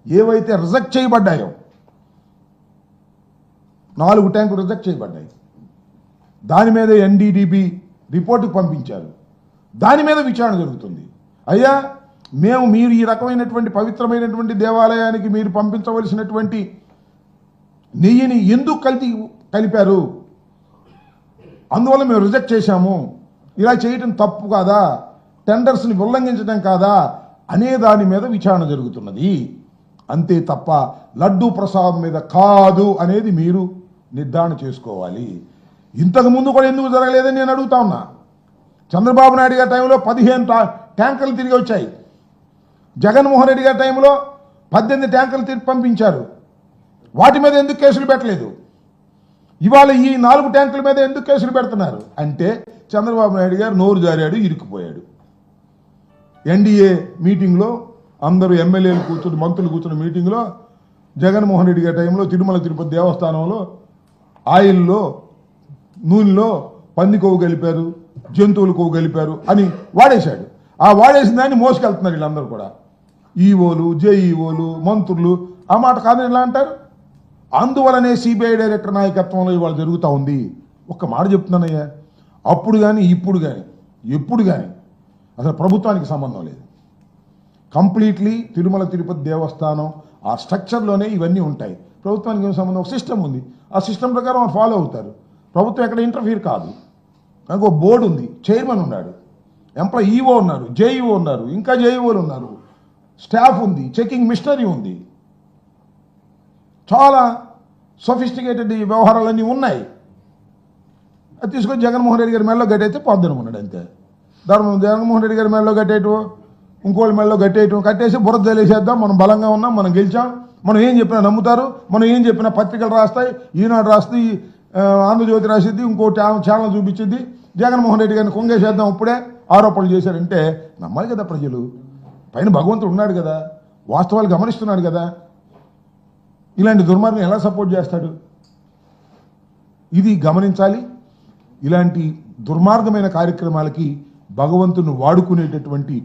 ఏవైతే రిజెక్ట్ చేయబడ్డాయో, 4 ట్యాంకులు రిజెక్ట్ చేయబడ్డాయి, దాని మీద ఎన్డీడీబీ రిపోర్టుకు పంపించారు. దాని మీద విచారణ జరుగుతుంది. అయ్యా, మీరు ఈ రకమైనటువంటి పవిత్రమైనటువంటి దేవాలయానికి మీరు పంపించవలసినటువంటి నెయ్యిని ఎందుకు కలిపారు, అందువల్ల మేము రిజెక్ట్ చేశాము, ఇలా చేయటం తప్పు కాదా, టెండర్స్ని ఉల్లంఘించడం కాదా అనే దాని మీద విచారణ జరుగుతున్నది. అంతే తప్ప లడ్డూ ప్రసాదం మీద కాదు అనేది మీరు నిర్ధారణ చేసుకోవాలి. ఇంతకు ముందు కూడా ఎందుకు జరగలేదని నేను అడుగుతా ఉన్నా. చంద్రబాబు నాయుడు గారి టైంలో 15 ట్యాంకర్లు తిరిగి వచ్చాయి. జగన్మోహన్ రెడ్డి గారి టైంలో 18 ట్యాంకర్లు తిరిగి పంపించారు. వాటి మీద ఎందుకు కేసులు పెట్టలేదు? ఇవాళ ఈ 4 ట్యాంకుల మీద ఎందుకు కేసులు పెడుతున్నారు అంటే, చంద్రబాబు నాయుడు గారు నోరు జారాడు, ఇరుక్కుపోయాడు. ఎన్డీఏ మీటింగ్లో అందరూ ఎమ్మెల్యేలు కూర్చుని, మంత్రులు కూర్చున్న మీటింగ్లో జగన్మోహన్ రెడ్డి గారి టైంలో తిరుమల తిరుపతి దేవస్థానంలో ఆయిల్లో, నూనెలో పంది కొవ్వు కలిపారు, జంతువులు కొవ్వు కలిపారు అని వాడేశాడు. ఆ వాడేసిన దాన్ని మోసుకెళ్తున్నారు వీళ్ళందరూ కూడా. ఈఓలు, జేఈఓలు, మంత్రులు ఆ మాట కాదని ఇలా అంటారు. అందువలనే సిబిఐ డైరెక్టర్ నాయకత్వంలో ఇవాళ జరుగుతూ ఉంది. ఒక్క మాట చెప్తున్నానయ్యా, అప్పుడు కానీ ఇప్పుడు కానీ ఎప్పుడు కానీ అసలు ప్రభుత్వానికి సంబంధం లేదు. కంప్లీట్లీ తిరుమల తిరుపతి దేవస్థానం ఆ స్ట్రక్చర్లోనే ఇవన్నీ ఉంటాయి. ప్రభుత్వానికి ఏం సంబంధం? ఒక సిస్టమ్ ఉంది, ఆ సిస్టమ్ ప్రకారం ఫాలో అవుతారు. ప్రభుత్వం ఎక్కడ ఇంటర్ఫీర్ కాదు. నాకు ఒక బోర్డు ఉంది, చైర్మన్ ఉన్నాడు, ఎంప్లాయీ ఈఓ ఉన్నారు, జేఈఓ ఉన్నారు, ఇంకా జేఈఓలు ఉన్నారు, స్టాఫ్ ఉంది, చెకింగ్ మిషనరీ ఉంది, చాలా సొఫిస్టికేటెడ్ వ్యవహారాలన్నీ ఉన్నాయి. అది తీసుకొని జగన్మోహన్ రెడ్డి గారి మెడలో గట్టయితే పొద్దునమన్నాడు అంతే. జగన్మోహన్ రెడ్డి గారి మెడలో గట్టేయటం, ఇంకోళ్ళ మెడలో గట్టేయటం, కట్టేసి బురద తెలియసేద్దాం, మనం బలంగా ఉన్నాం, మనం గెలిచాం, మనం ఏం చెప్పినా నమ్ముతారు, మనం ఏం చెప్పినా పత్రికలు రాస్తాయి, ఈనాడు రాస్తాయి, ఆంధ్రజ్యోతి రాసిద్ది, ఇంకో ఛానల్ చూపించింది, జగన్మోహన్ రెడ్డి గారిని కొంగేసేద్దాం ఇప్పుడే ఆరోపణలు చేశారంటే నమ్మాలి కదా ప్రజలు. పైన భగవంతుడు ఉన్నాడు కదా, వాస్తవాలు గమనిస్తున్నాడు కదా. ఇలాంటి దుర్మార్గం ఎలా సపోర్ట్ చేస్తాడు? ఇది గమనించాలి. ఇలాంటి దుర్మార్గమైన కార్యక్రమాలకి భగవంతుని వాడుకునేటటువంటి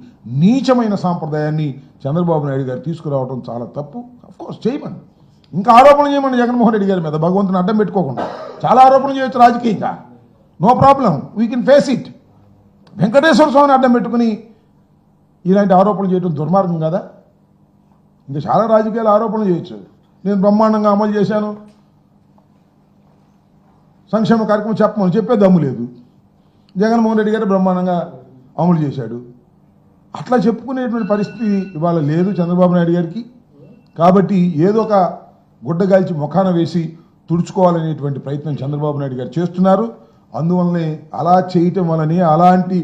నీచమైన సాంప్రదాయాన్ని చంద్రబాబు నాయుడు గారు తీసుకురావడం చాలా తప్పు. అఫ్కోర్స్ చేయమని, ఇంకా ఆరోపణలు చేయమని జగన్మోహన్ రెడ్డి గారి మీద భగవంతుని అడ్డం పెట్టుకోకుండా చాలా ఆరోపణలు చేయొచ్చు రాజకీయంగా, no problem, we can face it. Venkateswara స్వామిని అడ్డం పెట్టుకుని ఇలాంటి ఆరోపణలు చేయడం దుర్మార్గం కదా. ఇంకా చాలా రాజకీయాల ఆరోపణలు చేయొచ్చు. నేను బ్రహ్మాండంగా అమలు చేశాను, సంక్షేమ కార్యక్రమం చెప్పమని చెప్పే దమ్ము లేదు. జగన్మోహన్ రెడ్డి గారు బ్రహ్మాండంగా అమలు చేశాడు. అట్లా చెప్పుకునేటువంటి పరిస్థితి ఇవాళ లేదు చంద్రబాబు నాయుడు గారికి. కాబట్టి ఏదో ఒక గుడ్డగాల్చి ముఖాన వేసి తుడుచుకోవాలనేటువంటి ప్రయత్నం చంద్రబాబు నాయుడు గారు చేస్తున్నారు. అందువల్లనే అలా చేయటం వలనే, అలాంటి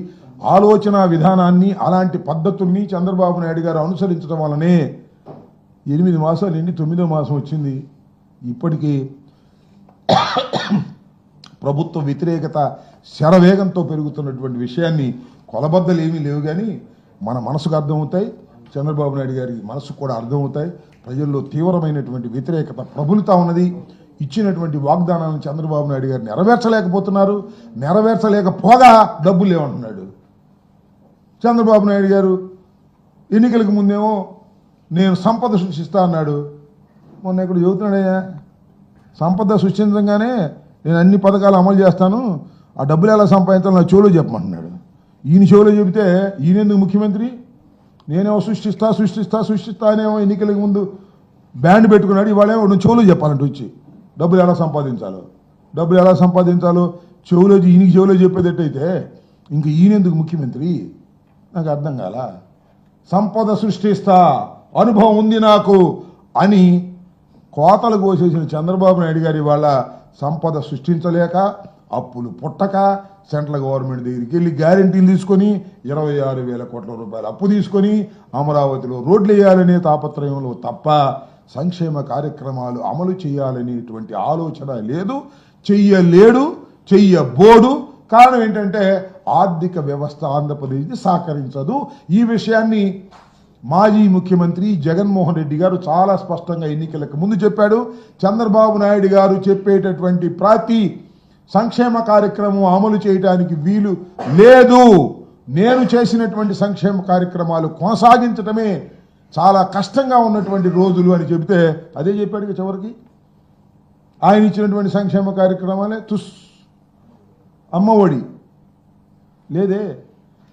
ఆలోచన విధానాన్ని, అలాంటి పద్ధతుల్ని చంద్రబాబు నాయుడు గారు అనుసరించడం వలనే 8 మాసాలు నిండి 9వ మాసం వచ్చింది. ఇప్పటికీ ప్రభుత్వ వ్యతిరేకత శరవేగంతో పెరుగుతున్నటువంటి విషయాన్ని కొలబద్దలు ఏమీ లేవు, కానీ మన మనసుకు అర్థమవుతాయి, చంద్రబాబు నాయుడు గారి మనసుకు కూడా అర్థమవుతాయి. ప్రజల్లో తీవ్రమైనటువంటి వ్యతిరేకత ప్రబలుతా ఉన్నది. ఇచ్చినటువంటి వాగ్దానాలను చంద్రబాబు నాయుడు గారు నెరవేర్చలేకపోతున్నారు. నెరవేర్చలేకపోగా డబ్బులు లేవంటున్నాడు చంద్రబాబు నాయుడు గారు. ఎన్నికలకు ముందేమో నేను సంపద సృష్టిస్తా అన్నాడు. మొన్న ఇక్కడ చెబుతున్నాడయ్యా, సంపద సృష్టించగానే నేను అన్ని పథకాలు అమలు చేస్తాను, ఆ డబ్బులు ఎలా సంపాదించాలో నా చెవులో చెప్పమంటున్నాడు. ఈయన చెవులో చెబితే ఈయనెందుకు ముఖ్యమంత్రి? నేనేమో సృష్టిస్తా అనేమో ఎన్నికలకు ముందు బ్యాండ్ పెట్టుకున్నాడు. ఇవాళ నువ్వు చెవులు చెప్పాలంటే వచ్చి డబ్బులు ఎలా సంపాదించాలో ఈయనకి చెవులో చెప్పేటట్టయితే ఇంక ఈయనెందుకు ముఖ్యమంత్రి? నాకు అర్థం కాల. సంపద సృష్టిస్తా, అనుభవం ఉంది నాకు అని కోతలు కోసేసిన చంద్రబాబు నాయుడు గారి వాళ్ళ సంపద సృష్టించలేక, అప్పులు పుట్టక, సెంట్రల్ గవర్నమెంట్ దగ్గరికి వెళ్ళి గ్యారెంటీలు తీసుకొని 26,000 కోట్ల రూపాయలు అప్పు తీసుకొని అమరావతిలో రోడ్లు వేయాలనే తాపత్రయంలో తప్ప సంక్షేమ కార్యక్రమాలు అమలు చేయాలనేటువంటి ఆలోచన లేదు, చెయ్యలేడు, చెయ్యబోడు. కారణం ఏంటంటే ఆర్థిక వ్యవస్థ ఆంధ్రప్రదేశ్కి సహకరించదు. ఈ విషయాన్ని మాజీ ముఖ్యమంత్రి జగన్మోహన్ రెడ్డి గారు చాలా స్పష్టంగా ఎన్నికలకు ముందు చెప్పాడు. చంద్రబాబు నాయుడు గారు చెప్పేటటువంటి ప్రతి సంక్షేమ కార్యక్రమం అమలు చేయడానికి వీలు లేదు. నేను చేసినటువంటి సంక్షేమ కార్యక్రమాలు కొనసాగించడమే చాలా కష్టంగా ఉన్నటువంటి రోజులు అని చెబితే అదే చెప్పాడు. చివరికి ఆయన ఇచ్చినటువంటి సంక్షేమ కార్యక్రమాలే అమ్మఒడి లేదే,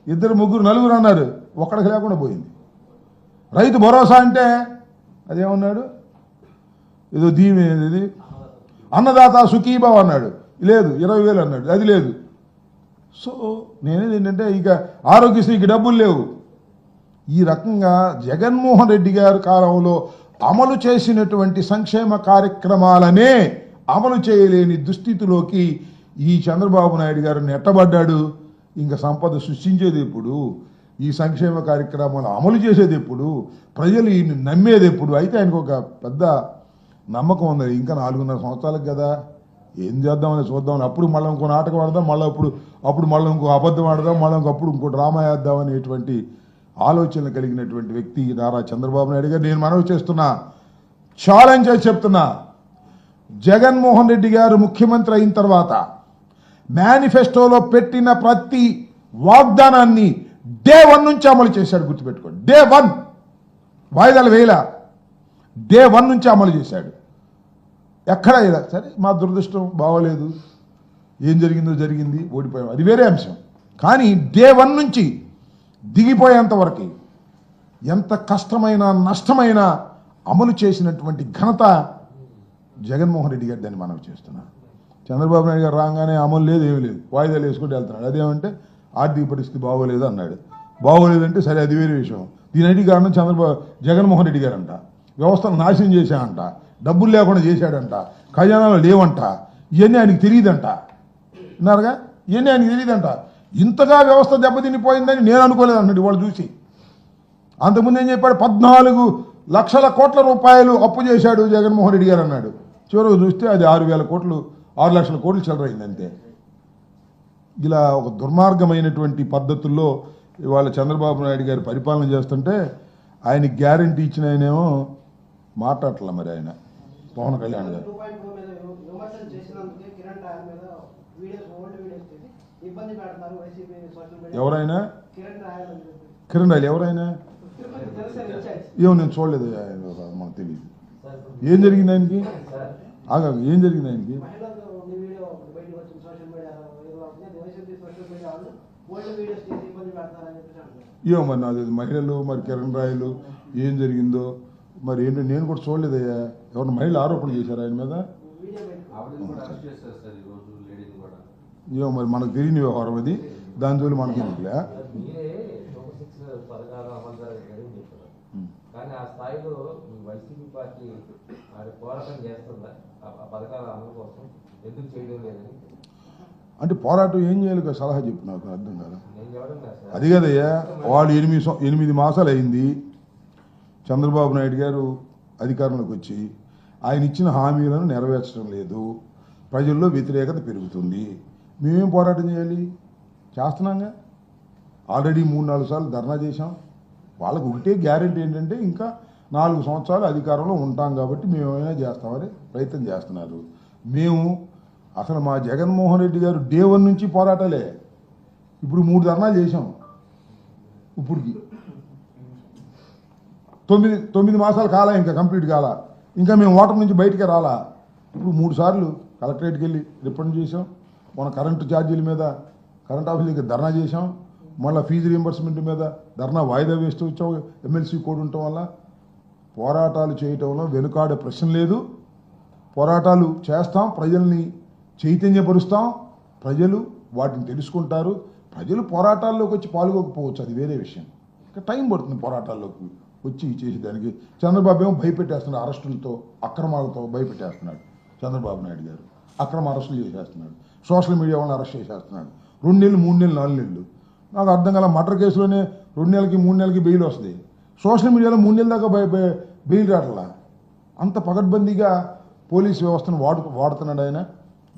2, 3, 4 అన్నారు, ఒక్కడికి లేకుండా పోయింది. రైతు భరోసా అంటే అదేమన్నాడు, ఏదో ఇది అన్నదాత సుఖీభావ్ అన్నాడు, లేదు 20,000 అన్నాడు, అది లేదు. సో నేనేది ఏంటంటే ఇక ఆరోగ్యశ్రీకి డబ్బులు లేవు. ఈ రకంగా జగన్మోహన్ రెడ్డి గారి కాలంలో అమలు చేసినటువంటి సంక్షేమ కార్యక్రమాలనే అమలు చేయలేని దుస్థితిలోకి ఈ చంద్రబాబు నాయుడు గారు నెట్టబడ్డాడు. ఇంకా సంపద సృష్టించేది ఎప్పుడు, ఈ సంక్షేమ కార్యక్రమాలు అమలు చేసేది ఎప్పుడు, ప్రజలు ఈయన్ని నమ్మేది ఎప్పుడు? అయితే ఆయనకు ఒక పెద్ద నమ్మకం ఉంది, ఇంకా 4.5 సంవత్సరాలకు కదా, ఏం చేద్దామని చూద్దామని. అప్పుడు మళ్ళీ ఇంకో నాటకం ఆడదాం, అప్పుడు మళ్ళీ ఇంకో అబద్ధం ఆడదాం, మళ్ళీ ఇంకో డ్రామా వేద్దాం అనేటువంటి ఆలోచన కలిగినటువంటి వ్యక్తి నారా చంద్రబాబు నాయుడు గారు. నేను మనవి చేస్తున్నా, ఛాలెంజ్ చేసి చెప్తున్నా, జగన్మోహన్ రెడ్డి గారు ముఖ్యమంత్రి అయిన తర్వాత మేనిఫెస్టోలో పెట్టిన ప్రతి వాగ్దానాన్ని డే 1 నుంచి అమలు చేశాడు. గుర్తుపెట్టుకోండి, డే 1 వాయిదాలు వేయలా, డే 1 నుంచి అమలు చేశాడు. ఎక్కడ ఇలా సరే మా దురదృష్టం బాగోలేదు, ఏం జరిగిందో జరిగింది, ఓడిపోయాం, అది వేరే అంశం. కానీ డే 1 నుంచి దిగిపోయేంత వరకు ఎంత కష్టమైన నష్టమైన అమలు చేసినటువంటి ఘనత జగన్మోహన్ రెడ్డి గారు. దాన్ని మనం చేస్తున్నాం. చంద్రబాబు నాయుడు గారు రాగానే అమలు లేదు, ఏమీ లేదు, వాయిదాలు వేసుకుంటూ వెళ్తున్నాడు. అదేమంటే ఆర్థిక పరిస్థితి బాగోలేదు అన్నాడు. బాగోలేదంటే సరే, అది వేరే విషయం. దీనికి కారణం జగన్మోహన్ రెడ్డి గారంట. వ్యవస్థను నాశనం చేశాడంట, డబ్బులు లేకుండా చేశాడంట, ఖజానాలు లేవంట, ఇవన్నీ ఆయనకి తెలియదంట. విన్నారుగా, ఇవన్నీ ఆయనకి తెలియదంట. ఇంతగా వ్యవస్థ దెబ్బతినిపోయిందని నేను అనుకోలేదు అన్నాడు వాళ్ళు చూసి. అంతకుముందు ఏం చెప్పాడు, 14 లక్షల కోట్ల రూపాయలు అప్పు చేశాడు జగన్మోహన్ రెడ్డి గారు అన్నాడు. చివరికి చూస్తే అది 6 లక్షల కోట్లు చిల్లరైంది అంతే. ఇలా ఒక దుర్మార్గమైనటువంటి పద్ధతుల్లో ఇవాళ చంద్రబాబు నాయుడు గారు పరిపాలన చేస్తుంటే ఆయనకి గ్యారంటీ ఇచ్చిన ఆయనేమో మాట్లాడట్ల. మరి ఆయన పవన్ కళ్యాణ్ గారు ఎవరైనా కిరణ్ రాయలు ఎవరైనా ఏమో నేను చూడలేదు, మనకు తెలియదు. ఏం జరిగింది ఆయనకి? ఏం జరిగింది ఆయనకి? ఏమో మరి నాది మహిళలు, మరి కిరణ్ రాయలు ఏం జరిగిందో మరి ఏంటో నేను కూడా చూడలేదయ్యా. ఎవరైనా మహిళలు ఆరోపణలు చేశారు ఆయన మీద? ఏమో మరి మనకు తెలియని వ్యవహారం అది, దాని జోలి మనకి ఎందుకులే. కానీ ఆ స్థాయిలో వైసీపీ పార్టీ పోరాటం చేస్తుందా ఆ పథకాల అమలు కోసం? ఎందుకు చేయడం లేదని అంటే పోరాటం ఏం చేయాలి సలహా చెప్పు, నాకు అర్థం కాదు. అది కదయ్యా, వాళ్ళు 8 మాసాలు అయింది చంద్రబాబు నాయుడు గారు అధికారంలోకి వచ్చి. ఆయన ఇచ్చిన హామీలను నెరవేర్చడం లేదు, ప్రజల్లో వ్యతిరేకత పెరుగుతుంది. మేమేం పోరాటం చేయాలి? చేస్తున్నాంగా. ఆల్రెడీ 3-4 సార్లు ధర్నా చేశాం. వాళ్ళకు ఒకటే గ్యారెంటీ ఏంటంటే ఇంకా 4 సంవత్సరాలు అధికారంలో ఉంటాం కాబట్టి మేము ఏమైనా చేస్తామని ప్రయత్నం చేస్తున్నారు. మేము అసలు మా జగన్మోహన్ రెడ్డి గారు డే 1 నుంచి పోరాటాలే. ఇప్పుడు 3 ధర్నాలు చేశాం. ఇప్పటికి 9 మాసాలు కాలా, ఇంకా కంప్లీట్ కాలా, ఇంకా మేము ఓటర్ నుంచి బయటికి రాలా. ఇప్పుడు 3 సార్లు కలెక్టరేట్కి వెళ్ళి రిప్రజెంట్ చేసాం. మన కరెంటు ఛార్జీల మీద కరెంట్ ఆఫీస్కి ధర్నా చేసాం. మళ్ళీ ఫీజు రీంబర్స్మెంట్ మీద ధర్నా వాయిదా వేస్తూ వచ్చాం, ఎమ్మెల్సీ కోడ్ ఉండటం వల్ల. పోరాటాలు చేయటంలో వెనుకాడే ప్రశ్న లేదు. పోరాటాలు చేస్తాం, ప్రజల్ని చైతన్యపరుస్తాం, ప్రజలు వాటిని తెలుసుకుంటారు. ప్రజలు పోరాటాల్లోకి వచ్చి పాల్గొకపోవచ్చు, అది వేరే విషయం. ఇంకా టైం పడుతుంది పోరాటాల్లోకి వచ్చి చేసేదానికి. చంద్రబాబు ఏమో భయపెట్టేస్తున్నాడు, అరెస్టులతో అక్రమాలతో భయపెట్టేస్తున్నాడు. చంద్రబాబు నాయుడు గారు అక్రమ అరెస్టులు చేసేస్తున్నాడు, సోషల్ మీడియా వాళ్ళని అరెస్ట్ చేసేస్తున్నాడు. 2 నెలలు 3 నెలలు 4 నెలలు. నాకు అర్థం కాల, మర్డర్ కేసులోనే 2 నెలలకి 3 నెలలకి బెయిల్ వస్తుంది, సోషల్ మీడియాలో 3 నెలల దాకా బెయిల్ రావట్లా. అంత పకడ్బందీగా పోలీస్ వ్యవస్థను వాడుతున్నాడు ఆయన.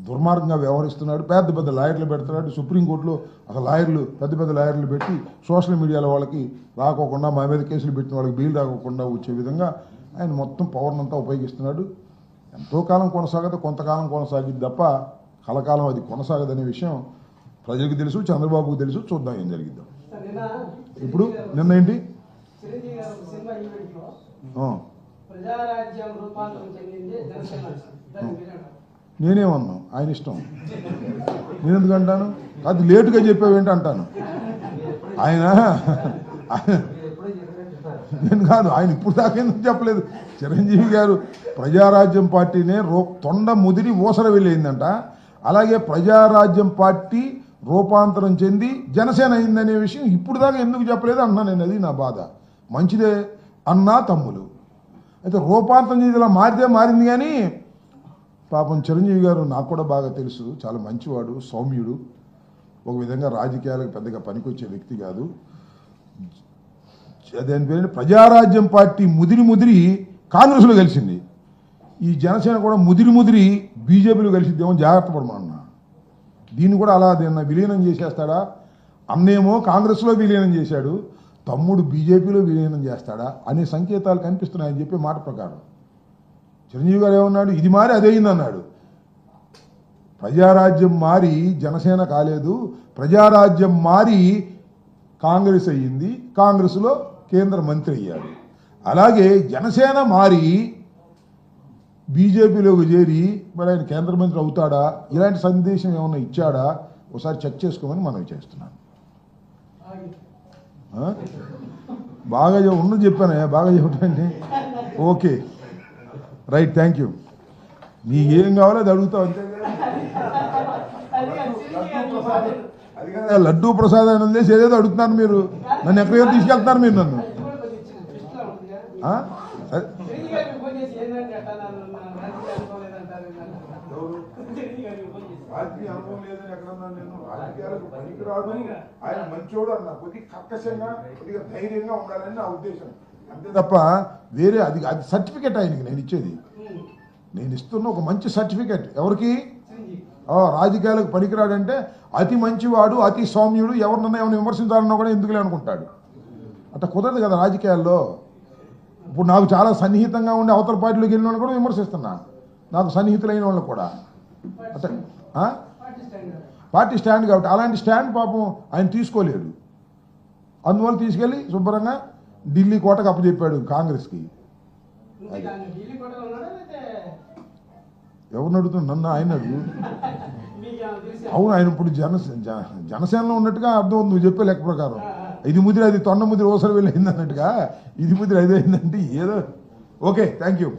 దుర్మార్గంగా వ్యవహరిస్తున్నాడు. పెద్ద పెద్ద లాయర్లు పెడుతున్నాడు. సుప్రీంకోర్టులో అసలు పెద్ద పెద్ద లాయర్లు పెట్టి సోషల్ మీడియాలో వాళ్ళకి రాకోకుండా, మా మీద కేసులు పెట్టిన వాళ్ళకి బెయిల్ రాకోకుండా వచ్చే విధంగా ఆయన మొత్తం పవర్ని అంతా ఉపయోగిస్తున్నాడు. ఎంతో కాలం కొనసాగదు, కొంతకాలం కొనసాగిద్ది తప్ప కలకాలం అది కొనసాగదనే విషయం ప్రజలకు తెలుసు, చంద్రబాబుకు తెలుసు. చూద్దాం ఏం జరిగిద్దాం. ఇప్పుడు నిన్న ఏంటి నేనేమన్నా, ఆయన ఇష్టం. నేను ఎందుకంటాను, అది లేటుగా చెప్పావేంటి అంటాను. ఆయన నేను కాదు, ఆయన ఇప్పుడు దాకా ఎందుకు చెప్పలేదు. చిరంజీవి గారు ప్రజారాజ్యం పార్టీనే తొండ ముదిరి ఊసర వెళ్ళిందంట. అలాగే ప్రజారాజ్యం పార్టీ రూపాంతరం చెంది జనసేన అయిందనే విషయం ఇప్పుడు దాకా ఎందుకు చెప్పలేదు అన్నా నేను. అది నా బాధ. మంచిదే అన్నా తమ్ములు, అయితే రూపాంతరం చెంది ఇలా మారింది. కానీ పాపం చిరంజీవి గారు నాకు కూడా బాగా తెలుసు, చాలా మంచివాడు, సౌమ్యుడు, ఒక విధంగా రాజకీయాలకు పెద్దగా పనికొచ్చే వ్యక్తి కాదు. అదేని పేరు ప్రజారాజ్యం పార్టీ ముదిరి కాంగ్రెస్లో కలిసింది. ఈ జనసేన కూడా ముదిరి బీజేపీలో కలిసిద్దేమో, జాగ్రత్త పడమన్నా. దీన్ని కూడా అలా విలీనం చేసేస్తాడా? అన్నేమో కాంగ్రెస్లో విలీనం చేశాడు, తమ్ముడు బీజేపీలో విలీనం చేస్తాడా అనే సంకేతాలు కనిపిస్తున్నాయి అని చెప్పే మాట ప్రకారం. చిరంజీవి గారు ఏమన్నాడు, ఇది మారి అదేయింది అన్నాడు. ప్రజారాజ్యం మారి జనసేన కాలేదు, ప్రజారాజ్యం మారి కాంగ్రెస్ అయ్యింది, కాంగ్రెస్లో కేంద్ర మంత్రి అయ్యాడు. అలాగే జనసేన మారి బీజేపీలోకి చేరి మరి ఆయన కేంద్ర మంత్రి అవుతాడా? ఇలాంటి సందేశం ఏమన్నా ఇచ్చాడా? ఒకసారి చెక్ చేసుకోమని మనం చేస్తున్నాను. బాగా ఉన్నది చెప్పాను, బాగా చెప్పండి. Okay, right, thank you. నీకు ఏం కావాలో అది అడుగుతావు అంతే. లడ్డూ ప్రసాద్ అని వదిలేసి ఏదేదో అడుగుతున్నారు మీరు. నన్ను ఎక్కడికో తీసుకెళ్తున్నారు మీరు నన్ను. రాజకీయ అనుభవం లేదని ఎక్కడన్నా నేను. రాజకీయాలకు పనికిరాదు, ఆయన మంచోడు అన్న, కొద్దిగా కర్కశంగా కొద్దిగా ధైర్యంగా ఉండాలని నా ఉద్దేశం, అంతే తప్ప వేరే అది సర్టిఫికెట్ ఆయనకి నేను ఇచ్చేది. నేను ఇస్తున్న ఒక మంచి సర్టిఫికెట్ ఎవరికి? రాజకీయాలకు పనికిరాడంటే అతి మంచివాడు, అతి సౌమ్యుడు, ఎవరినన్నా ఏమైనా విమర్శించాలన్నా కూడా ఎందుకులే అనుకుంటాడు. అట్లా కుదరదు కదా రాజకీయాల్లో. ఇప్పుడు నాకు చాలా సన్నిహితంగా ఉండే అవతల పార్టీలోకి వెళ్ళిన వాళ్ళు కూడా విమర్శిస్తున్నా, నాకు సన్నిహితులైన వాళ్ళు కూడా. అట్లా పార్టీ స్టాండ్ కాబట్టి అలాంటి స్టాండ్ పాపం ఆయన తీసుకోలేడు. అందువల్ల తీసుకెళ్ళి శుభ్రంగా ఢిల్లీ కోటకు అప్పచెప్పాడు కాంగ్రెస్కి. ఎవరిని అడుగుతున్నా? నన్ను, ఆయన అడుగు. అవును, ఆయన ఇప్పుడు జనసేనలో ఉన్నట్టుగా అర్థం అవుతుంది నువ్వు చెప్పే లెక్క ప్రకారం. ఇది ముదిరి అది తొండ ముదిరి ఓసరి వెళ్ళి అయింది అన్నట్టుగా ఇది ముదిరి అదే అయిందంటే ఏదో. Okay, thank you.